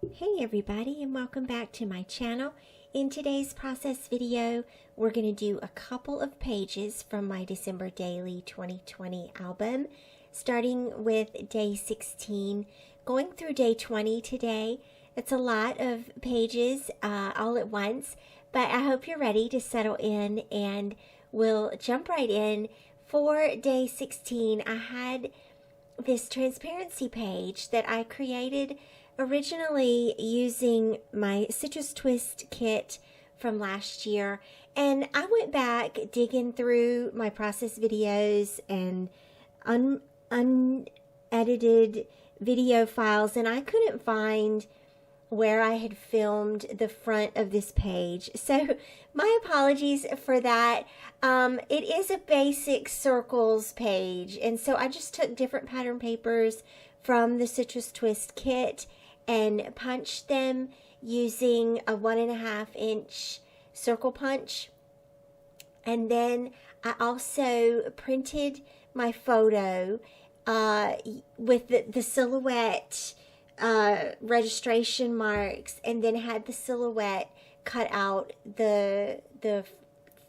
Hey everybody, and welcome back to my channel. In today's process video, we're going to do a couple of pages from my December Daily 2020 album, starting with day 16, going through day 20 today. It's a lot of pages all at once, but I hope you're ready to settle in, and we'll jump right in. For day 16, I had this transparency page that I created originally using my Citrus Twist kit from last year, and I went back digging through my process videos and unedited video files, and I couldn't find where I had filmed the front of this page. So my apologies for that. It is a basic circles page, and so I just took different pattern papers from the Citrus Twist kit and punched them using a 1.5 inch circle punch. And then I also printed my photo with the silhouette registration marks, and then had the silhouette cut out the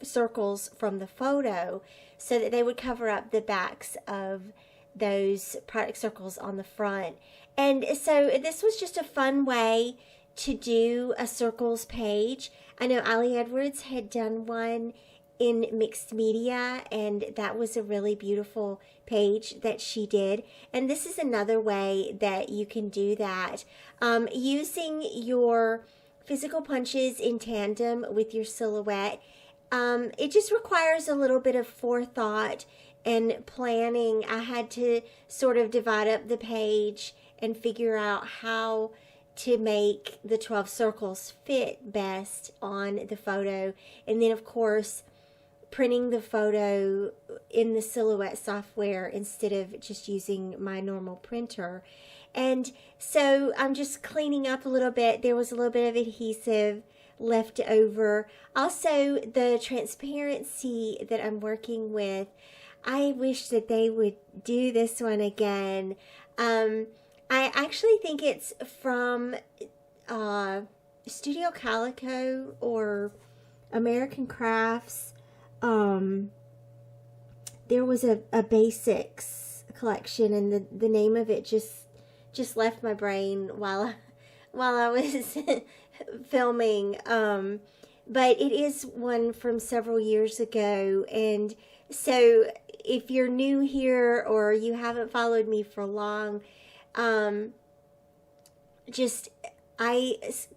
circles from the photo so that they would cover up the backs of those product circles on the front. And so this was just a fun way to do a circles page. I know Ali Edwards had done one in mixed media, and that was a really beautiful page that she did. And this is another way that you can do that, using your physical punches in tandem with your silhouette. It just requires a little bit of forethought and planning. I had to sort of divide up the page and figure out how to make the 12 circles fit best on the photo. And then, of course, printing the photo in the Silhouette software instead of just using my normal printer. And so I'm just cleaning up a little bit. There was a little bit of adhesive left over. Also, the transparency that I'm working with, I wish that they would do this one again. I actually think it's from Studio Calico or American Crafts. There was a basics collection, and the name of it just left my brain while I was filming. But it is one from several years ago, and so if you're new here or you haven't followed me for long, I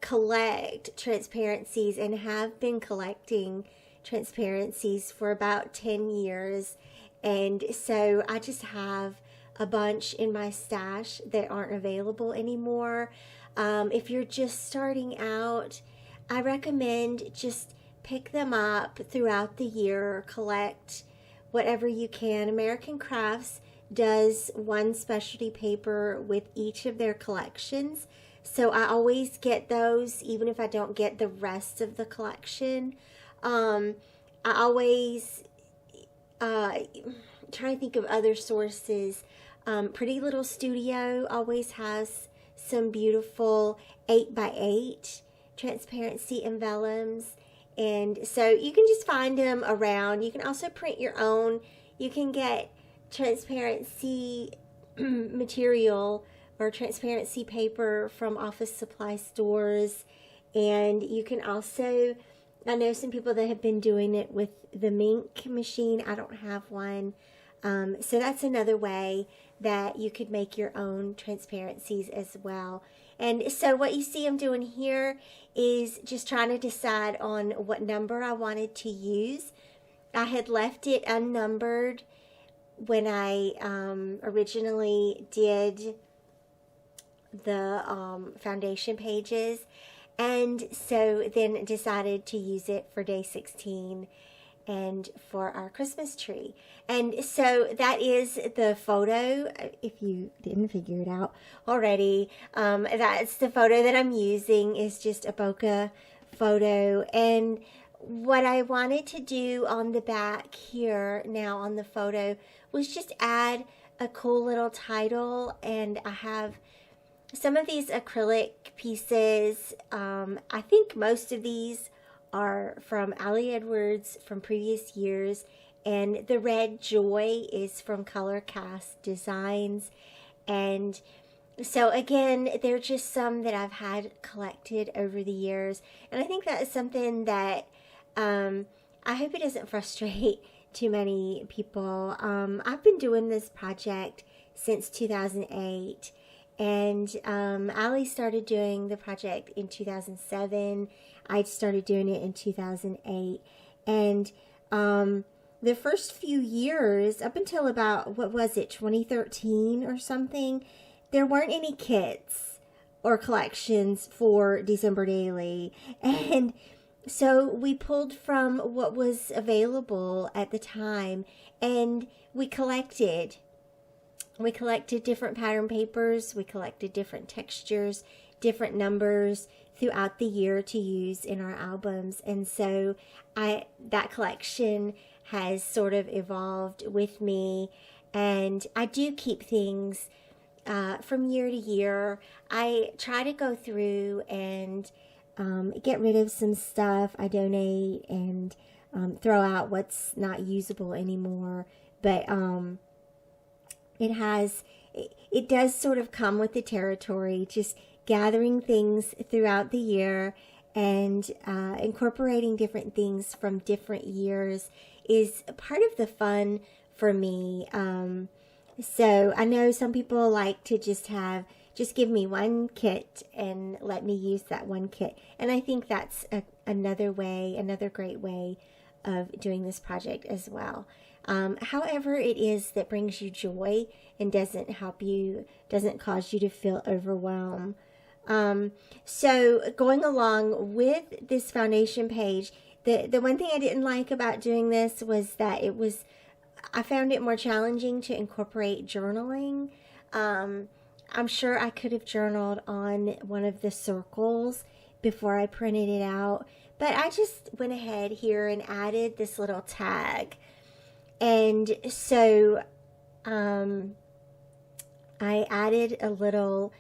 collect transparencies and have been collecting transparencies for about 10 years. And so I just have a bunch in my stash that aren't available anymore. If you're just starting out, I recommend just pick them up throughout the year, collect whatever you can. American Crafts does one specialty paper with each of their collections, so I always get those even if I don't get the rest of the collection. I always try to think of other sources. Pretty Little Studio always has some beautiful 8x8 transparency vellums, and so you can just find them around. You can also print your own. You can get transparency material or transparency paper from office supply stores, and you can also, I know some people that have been doing it with the Mink machine. I don't have one, so that's another way that you could make your own transparencies as well. And so what you see I'm doing here is just trying to decide on what number I wanted to use. I had left it unnumbered when I originally did the foundation pages, and so then decided to use it for day 16 and for our Christmas tree. And so that is the photo, if you didn't figure it out already. That's the photo that I'm using, is just a bokeh photo. And what I wanted to do on the back here now on the photo was just add a cool little title. And I have some of these acrylic pieces. I think most of these are from Ali Edwards from previous years, and the red joy is from Color Cast Designs. And so again, they're just some that I've had collected over the years, and I think that is something that I hope it doesn't frustrate too many people. I've been doing this project since 2008, and Ali started doing the project in 2007. I started doing it in 2008, and the first few years, up until about, 2013 or something, there weren't any kits or collections for December Daily. And so we pulled from what was available at the time, and we collected. We collected different pattern papers. We collected different textures, different numbers throughout the year to use in our albums. And so that collection has sort of evolved with me, and I do keep things from year to year. I try to go through and get rid of some stuff. I donate and throw out what's not usable anymore. But it does sort of come with the territory, just gathering things throughout the year and incorporating different things from different years is part of the fun for me. So I know some people like to just give me one kit and let me use that one kit. And I think that's another great way of doing this project as well. However it is that brings you joy and doesn't cause you to feel overwhelmed. So going along with this foundation page, the one thing I didn't like about doing this was that I found it more challenging to incorporate journaling. I'm sure I could have journaled on one of the circles before I printed it out, but I just went ahead here and added this little tag. And so I added a little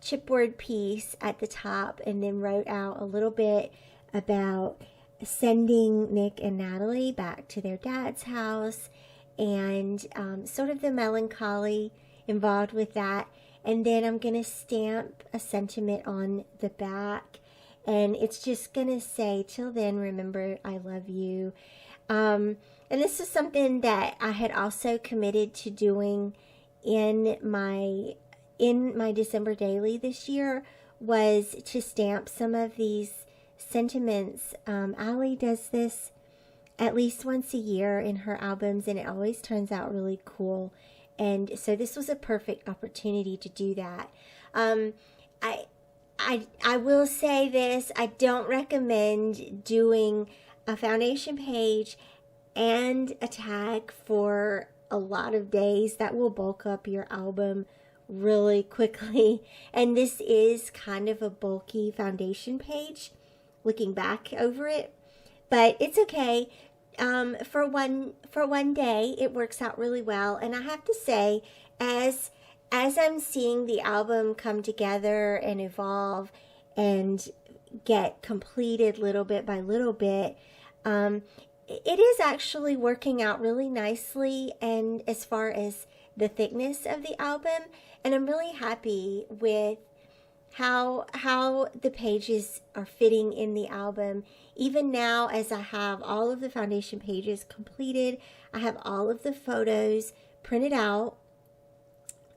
chipboard piece at the top and then wrote out a little bit about sending Nick and Natalie back to their dad's house and sort of the melancholy involved with that. And then I'm going to stamp a sentiment on the back, and it's just going to say, "Till then, remember, I love you." And this is something that I had also committed to doing in my December Daily this year, was to stamp some of these sentiments. Ali does this at least once a year in her albums, and it always turns out really cool. And so this was a perfect opportunity to do that. I will say this: I don't recommend doing a foundation page and a tag for a lot of days. That will bulk up your album really quickly. And this is kind of a bulky foundation page, looking back over it, but it's okay. For one day, it works out really well. And I have to say, as I'm seeing the album come together and evolve and get completed little bit by little bit, it is actually working out really nicely. And as far as the thickness of the album, and I'm really happy with how the pages are fitting in the album. Even now, as I have all of the foundation pages completed, I have all of the photos printed out,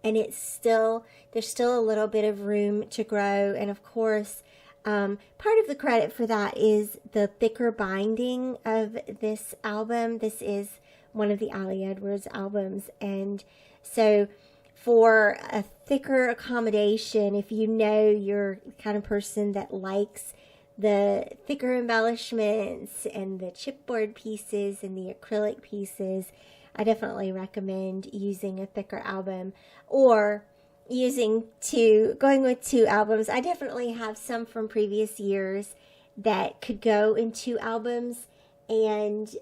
and there's still a little bit of room to grow. And of course, part of the credit for that is the thicker binding of this album. This is one of the Ali Edwards albums, and so for a thicker accommodation, if you know you're the kind of person that likes the thicker embellishments and the chipboard pieces and the acrylic pieces, I definitely recommend using a thicker album, or going with two albums. I definitely have some from previous years that could go in two albums, and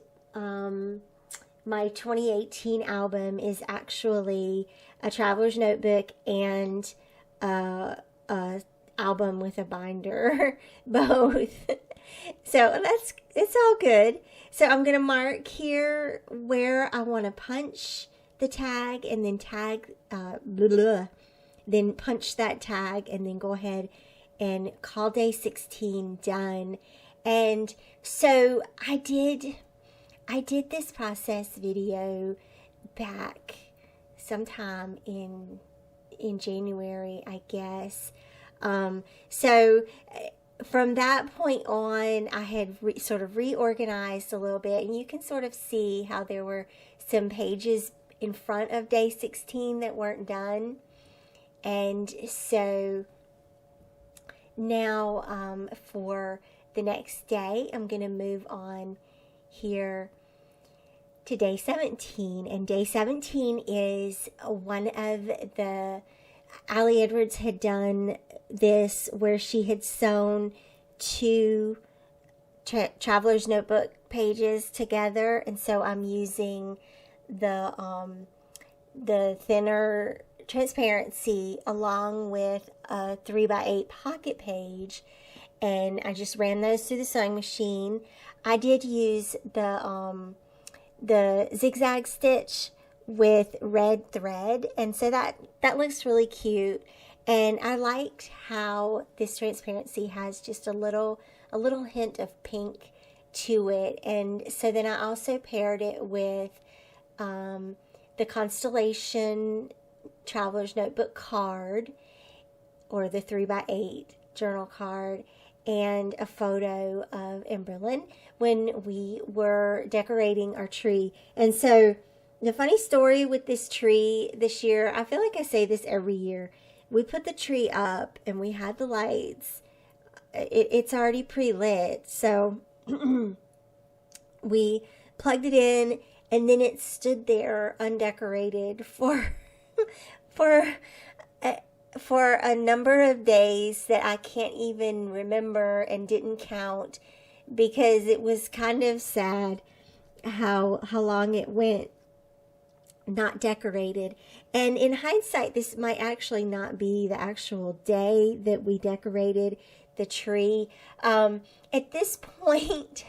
my 2018 album is actually a traveler's notebook and album with a binder, both. So it's all good. So I'm going to mark here where I want to punch the tag, and then then punch that tag, and then go ahead and call day 16 done. And so I did this process video back sometime in January, I guess. So from that point on, I had sort of reorganized a little bit, and you can sort of see how there were some pages in front of day 16 that weren't done. And so now for the next day, I'm going to move on here to day 17. And day 17 is one of the, Allie Edwards had done this where she had sewn two Traveler's Notebook pages together. And so I'm using the thinner transparency along with a 3x8 pocket page, and I just ran those through the sewing machine. I did use the zigzag stitch with red thread, and so that looks really cute. And I liked how this transparency has just a little hint of pink to it. And so then I also paired it with the Constellation Traveler's Notebook card, or the 3x8 journal card, and a photo of Emberlyn when we were decorating our tree. And so the funny story with this tree this year, I feel like I say this every year, we put the tree up and we had the lights. It's already pre-lit, so we plugged it in, and then it stood there undecorated for a number of days that I can't even remember and didn't count, because it was kind of sad how long it went not decorated. And in hindsight, this might actually not be the actual day that we decorated the tree. At this point,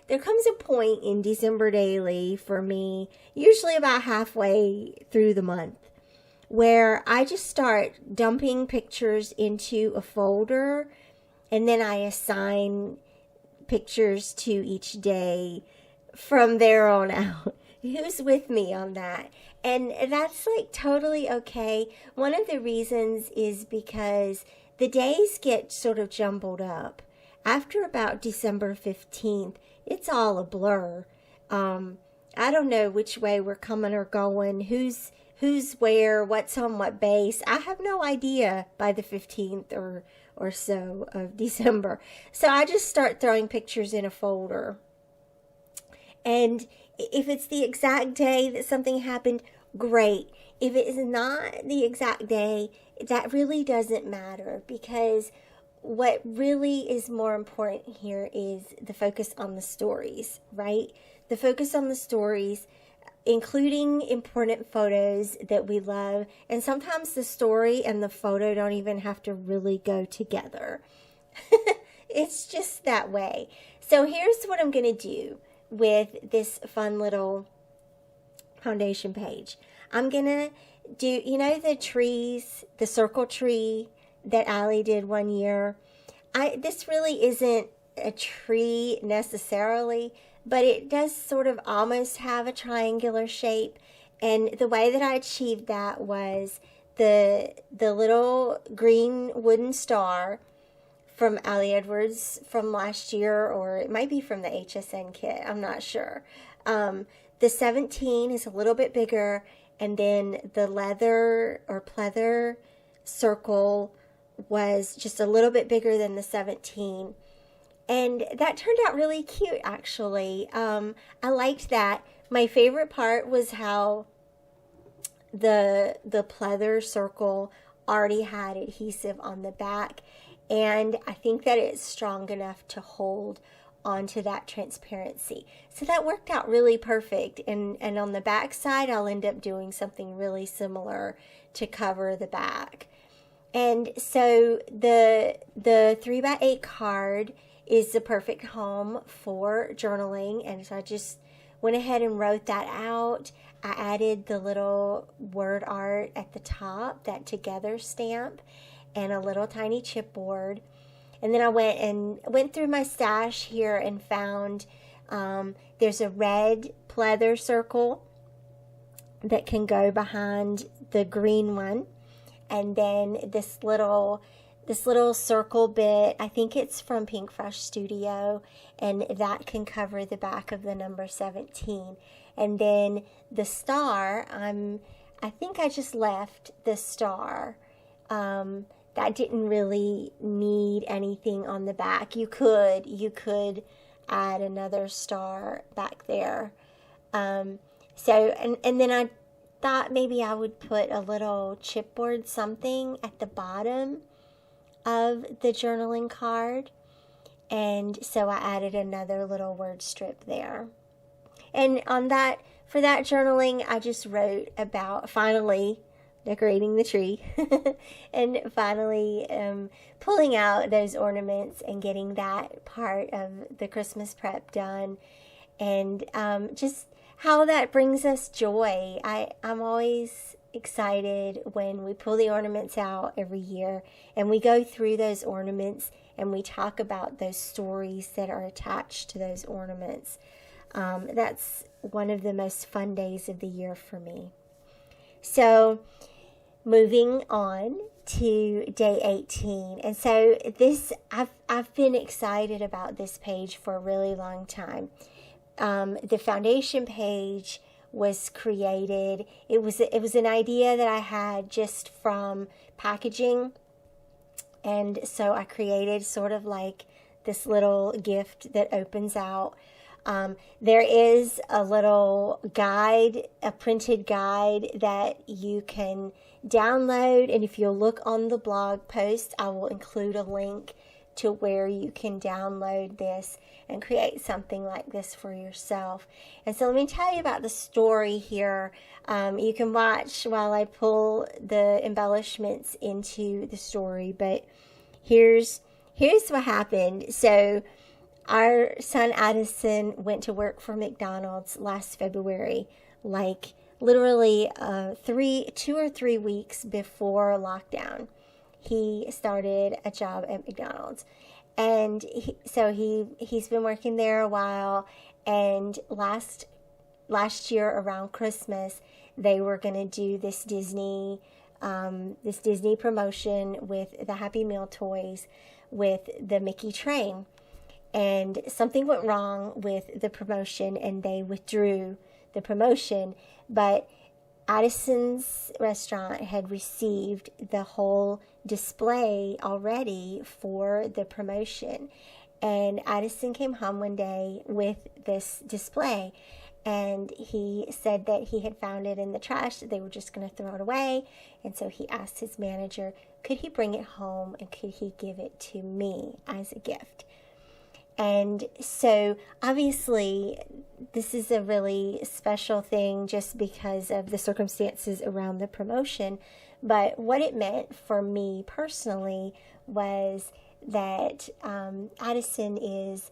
there comes a point in December Daily for me, usually about halfway through the month, where I just start dumping pictures into a folder, and then I assign pictures to each day from there on out. Who's with me on that? And that's like totally okay. One of the reasons is because the days get sort of jumbled up. After about December 15th, it's all a blur. I don't know which way we're coming or going, who's where, what's on what base. I have no idea by the 15th or so of December. So I just start throwing pictures in a folder. And if it's the exact day that something happened, great. If it is not the exact day, that really doesn't matter, because what really is more important here is the focus on the stories, right? The focus on the stories, including important photos that we love. And sometimes the story and the photo don't even have to really go together. It's just that way. So here's what I'm going to do with this fun little foundation page. I'm going to do, the trees, the circle tree that Allie did one year. This really isn't a tree necessarily, but it does sort of almost have a triangular shape. And the way that I achieved that was the little green wooden star from Allie Edwards from last year, or it might be from the HSN kit. I'm not sure. The 17 is a little bit bigger, and then the leather or pleather circle was just a little bit bigger than the 17. And that turned out really cute, actually. I liked that. My favorite part was how the pleather circle already had adhesive on the back. And I think that it's strong enough to hold onto that transparency. So that worked out really perfect. And on the back side, I'll end up doing something really similar to cover the back. And so the 3x8 card is the perfect home for journaling. And so I just went ahead and wrote that out. I added the little word art at the top, that together stamp, and a little tiny chipboard. And then I went through my stash here and found there's a red pleather circle that can go behind the green one. And then this little circle bit, I think it's from Pink Fresh Studio, and that can cover the back of the number 17. And then the star, I think I just left the star. That didn't really need anything on the back. You could add another star back there. And then I thought maybe I would put a little chipboard something at the bottom of the journaling card. And so I added another little word strip there. And for that journaling, I just wrote about finally decorating the tree and finally pulling out those ornaments and getting that part of the Christmas prep done. And just how that brings us joy. I'm always excited when we pull the ornaments out every year and we go through those ornaments and we talk about those stories that are attached to those ornaments. That's one of the most fun days of the year for me. So moving on to day 18. And so I've been excited about this page for a really long time. The foundation page was created. It was an idea that I had just from packaging. And so I created sort of like this little gift that opens out. There is a little guide, a printed guide that you can download. And if you'll look on the blog post, I will include a link to where you can download this and create something like this for yourself. And so let me tell you about the story here. You can watch while I pull the embellishments into the story, but here's what happened. So our son Addison went to work for McDonald's last February, like literally 2 or 3 weeks before lockdown. He started a job at McDonald's. And he's been working there a while. And last year around Christmas, they were going to do this Disney promotion with the Happy Meal toys with the Mickey train. And something went wrong with the promotion and they withdrew the promotion. But Addison's restaurant had received the whole display already for the promotion. And Addison came home one day with this display. And he said that he had found it in the trash, that they were just going to throw it away. And so he asked his manager, could he bring it home and could he give it to me as a gift? And so obviously this is a really special thing just because of the circumstances around the promotion. But what it meant for me personally was that Addison is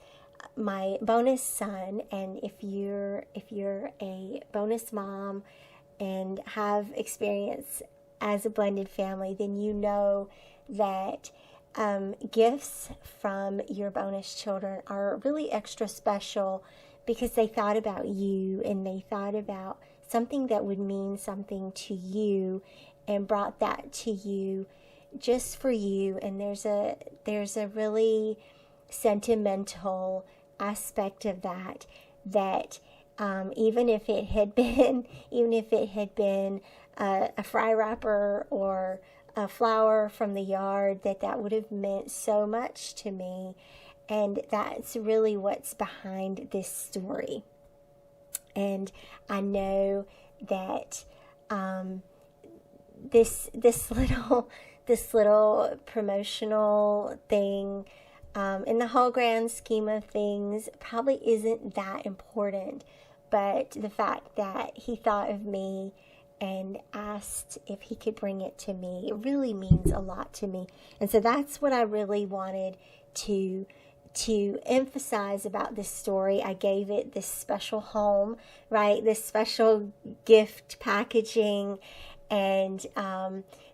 my bonus son, and if you're a bonus mom and have experience as a blended family, then you know that gifts from your bonus children are really extra special because they thought about you and they thought about something that would mean something to you and brought that to you just for you. And there's a really sentimental aspect of that even if it had been a fry wrapper or a flower from the yard, that would have meant so much to me. And that's really what's behind this story. And I know that this little promotional thing, in the whole grand scheme of things, probably isn't that important. But the fact that he thought of me and asked if he could bring it to me. It really means a lot to me. And so that's what I really wanted to emphasize about this story. I gave it this special home, right? This special gift packaging. And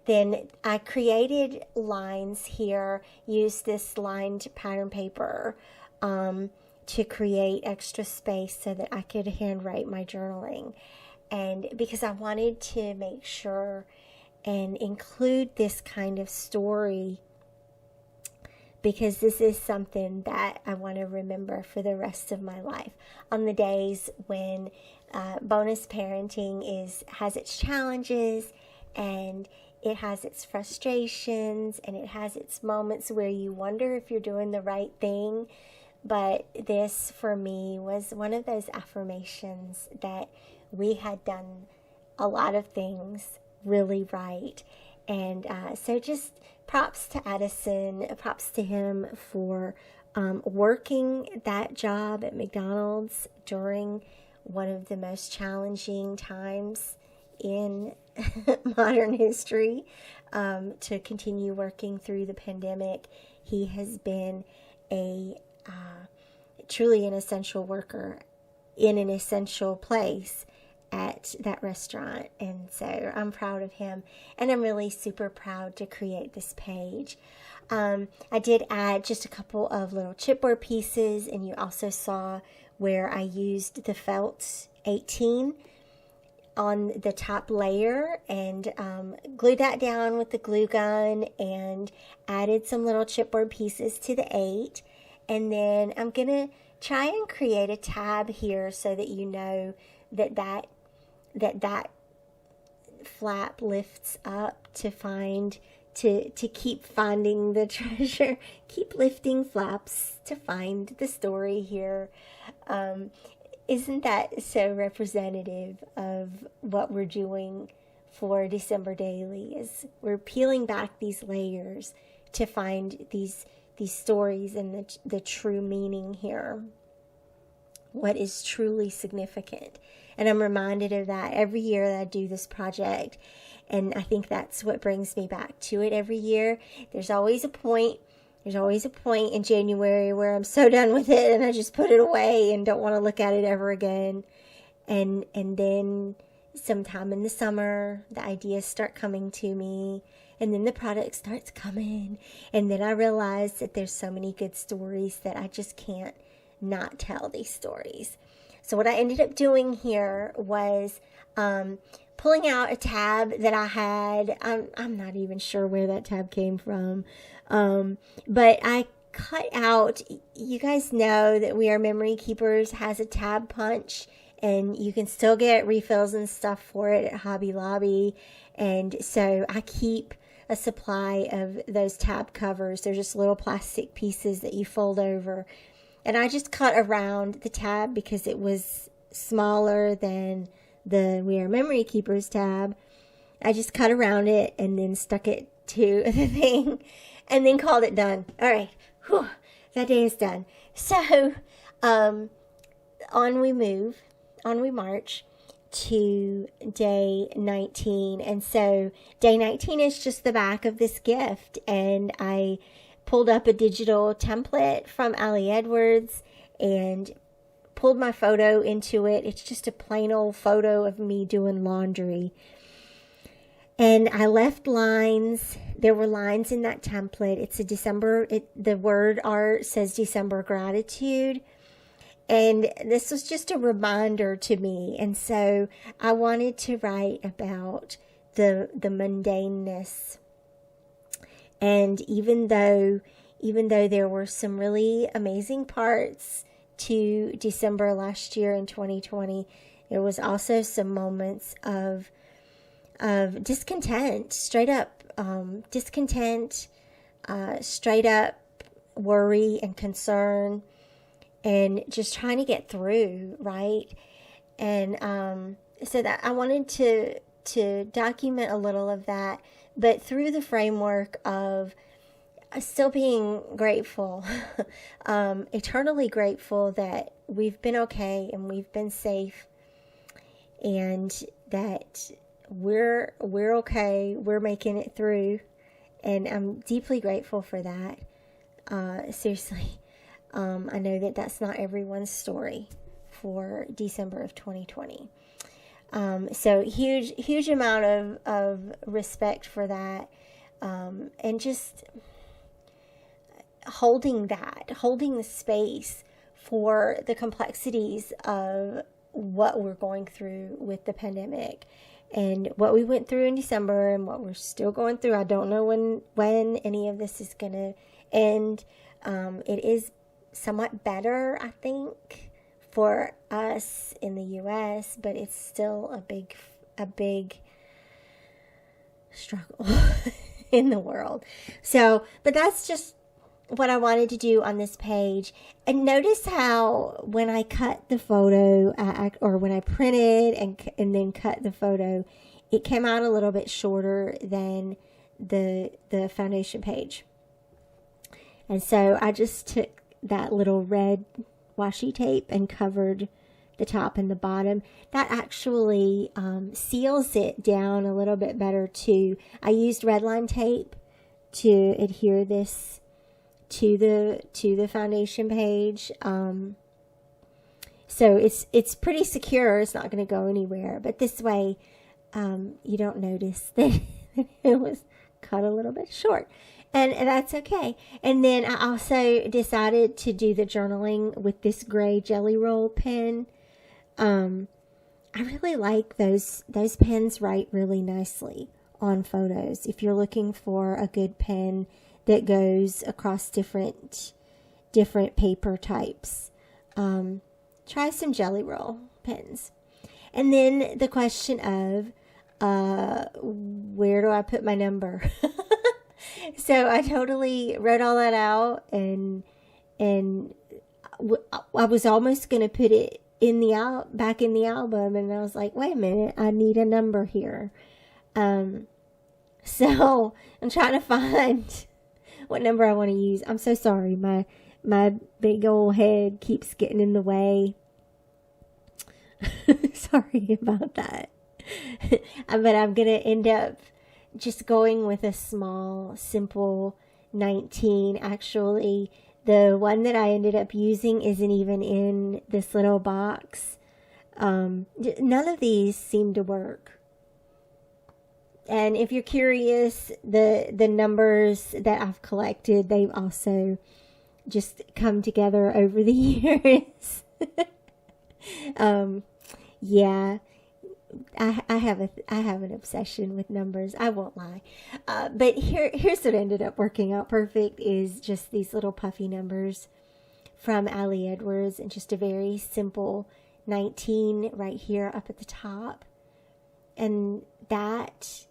then I created lines here, used this lined pattern paper to create extra space so that I could handwrite my journaling. And because I wanted to make sure and include this kind of story, because this is something that I want to remember for the rest of my life. On the days when bonus parenting has its challenges, and it has its frustrations, and it has its moments where you wonder if you're doing the right thing. But this, for me, was one of those affirmations that we had done a lot of things really right. And so just props to Addison, props to him for working that job at McDonald's during one of the most challenging times in modern history, to continue working through the pandemic. He has been a truly an essential worker in an essential place at that restaurant. And so I'm proud of him, and I'm really super proud to create this page. I did add just a couple of little chipboard pieces, and you also saw where I used the felt 18 on the top layer and glued that down with the glue gun and added some little chipboard pieces to the 8. And then I'm going to try and create a tab here so that you know that flap lifts up to keep finding the treasure. Keep lifting flaps to find the story here. Isn't that so representative of what we're doing for December Daily? Is we're peeling back these layers to find these stories and the true meaning here. What is truly significant. And I'm reminded of that every year that I do this project. And I think that's what brings me back to it every year. There's always a point in January where I'm so done with it and I just put it away and don't want to look at it ever again. And then sometime in the summer, the ideas start coming to me, and then the product starts coming. And then I realize that there's so many good stories that I just can't not tell these stories. So what I ended up doing here was pulling out a tab that I had. I'm not even sure where that tab came from. But I cut out, you guys know that We Are Memory Keepers has a tab punch, and you can still get refills and stuff for it at Hobby Lobby. And so I keep a supply of those tab covers. They're just little plastic pieces that you fold over. And I just cut around the tab because it was smaller than the We Are Memory Keepers tab. I just cut around it and then stuck it to the thing and then called it done. All right. Whew, that day is done. So on we march to day 19. And so day 19 is just the back of this gift. And I pulled up a digital template from Ali Edwards and pulled my photo into it. It's just a plain old photo of me doing laundry. And I left lines. There were lines in that template. It's the word art says December gratitude. And this was just a reminder to me. And so I wanted to write about the mundaneness. And even though there were some really amazing parts to December last year in 2020, there was also some moments of discontent, straight up discontent, straight up worry and concern, and just trying to get through, right? And so that I wanted to document a little of that, but through the framework of still being grateful, eternally grateful that we've been okay and we've been safe, and that we're okay. We're making it through, and I'm deeply grateful for that. Seriously, I know that that's not everyone's story for December of 2020. So huge amount of respect for that, and just holding the space for the complexities of what we're going through with the pandemic and what we went through in December and what we're still going through. I don't know when any of this is going to end. It is somewhat better, I think, for us in the U.S., but it's still a big struggle in the world. So, but that's just what I wanted to do on this page. And notice how when I cut the photo, or when I printed and then cut the photo, it came out a little bit shorter than the foundation page. And so I just took that little red washi tape and covered the top and the bottom. That actually seals it down a little bit better too. I used red line tape to adhere this to the foundation page. So it's pretty secure. It's not going to go anywhere. But this way, you don't notice that it was cut a little bit short. And that's okay. And then I also decided to do the journaling with this gray Jelly Roll pen. I really like those pens write really nicely on photos. If you're looking for a good pen that goes across different paper types, try some Jelly Roll pens. And then the question of where do I put my number? So I totally wrote all that out, and I was almost going to put it in back in the album, and I was like, wait a minute, I need a number here. So I'm trying to find what number I want to use. I'm so sorry. My big old head keeps getting in the way. Sorry about that. But I'm going to end up just going with a small, simple 19. Actually, the one that I ended up using isn't even in this little box. None of these seem to work. And if you're curious, the numbers that I've collected, they've also just come together over the years. Yeah, I have an obsession with numbers. I won't lie. But here's what ended up working out perfect is just these little puffy numbers from Ali Edwards, and just a very simple 19 right here up at the top. And that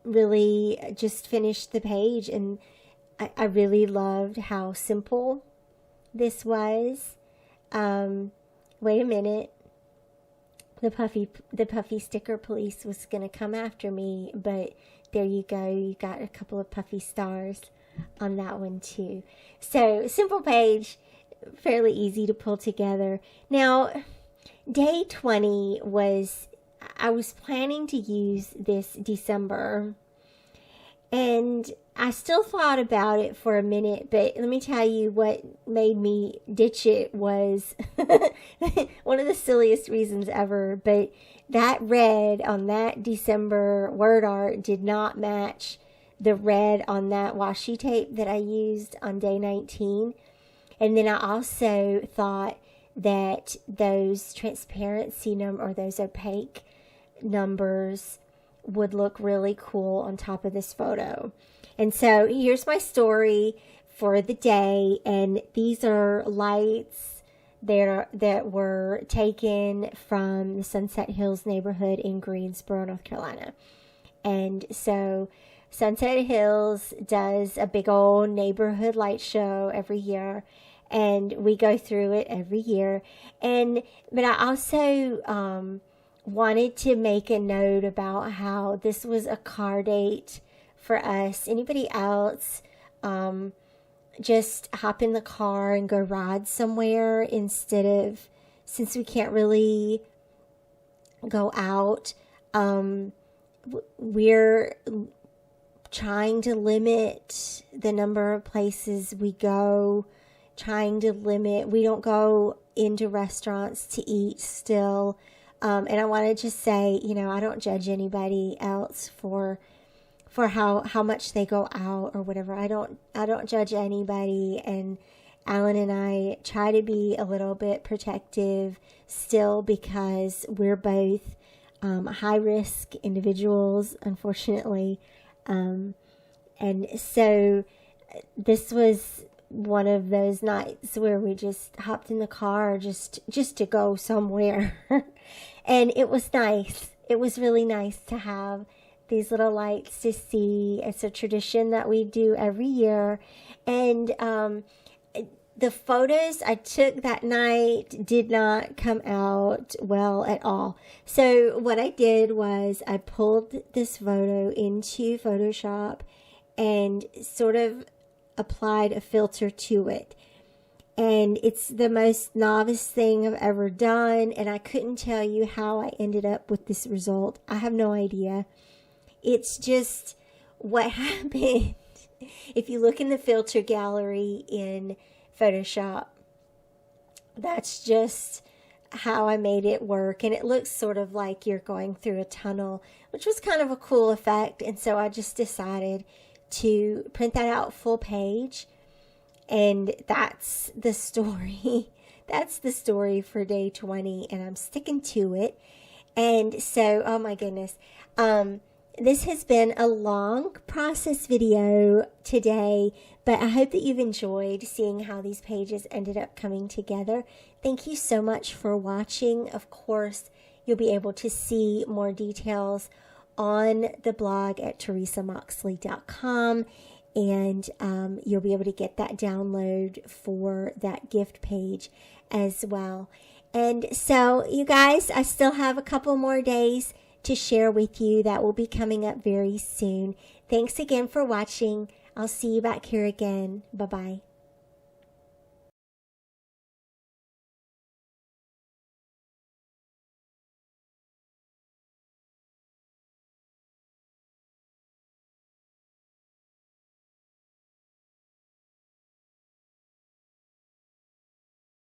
really just finished the page, and I really loved how simple this was. Wait a minute. The puffy sticker police was going to come after me, but there you go. You got a couple of puffy stars on that one too. So simple page, fairly easy to pull together. Now, day 20 I was planning to use this December, and I still thought about it for a minute, but let me tell you what made me ditch it was one of the silliest reasons ever, but that red on that December word art did not match the red on that washi tape that I used on day 19. And then I also thought that those transparency or those opaque numbers would look really cool on top of this photo. And so here's my story for the day, and these are lights that were taken from the Sunset Hills neighborhood in Greensboro, North Carolina. And so Sunset Hills does a big old neighborhood light show every year, and we go through it every year. But I also wanted to make a note about how this was a car date for us. Anybody else just hop in the car and go ride somewhere instead of, since we can't really go out, we're trying to limit the number of places we go, we don't go into restaurants to eat still. And I want to just say, I don't judge anybody else for how much they go out or whatever. I don't judge anybody, and Alan and I try to be a little bit protective still because we're both high risk individuals, unfortunately. And so this was one of those nights where we just hopped in the car just to go somewhere. And it was nice. It was really nice to have these little lights to see. It's a tradition that we do every year. And the photos I took that night did not come out well at all. So what I did was I pulled this photo into Photoshop and sort of applied a filter to it. And it's the most novice thing I've ever done, and I couldn't tell you how I ended up with this result. I have no idea. It's just what happened. If you look in the filter gallery in Photoshop, that's just how I made it work. And it looks sort of like you're going through a tunnel, which was kind of a cool effect. And so I just decided to print that out full page. And that's the story. That's the story for day 20. And I'm sticking to it. And so, oh my goodness. This has been a long process video today, but I hope that you've enjoyed seeing how these pages ended up coming together. Thank you so much for watching. Of course, you'll be able to see more details on the blog at theresamoxley.com, and you'll be able to get that download for that gift page as well. And so, you guys, I still have a couple more days to share with you that will be coming up very soon. Thanks again for watching. I'll see you back here again. Bye-bye.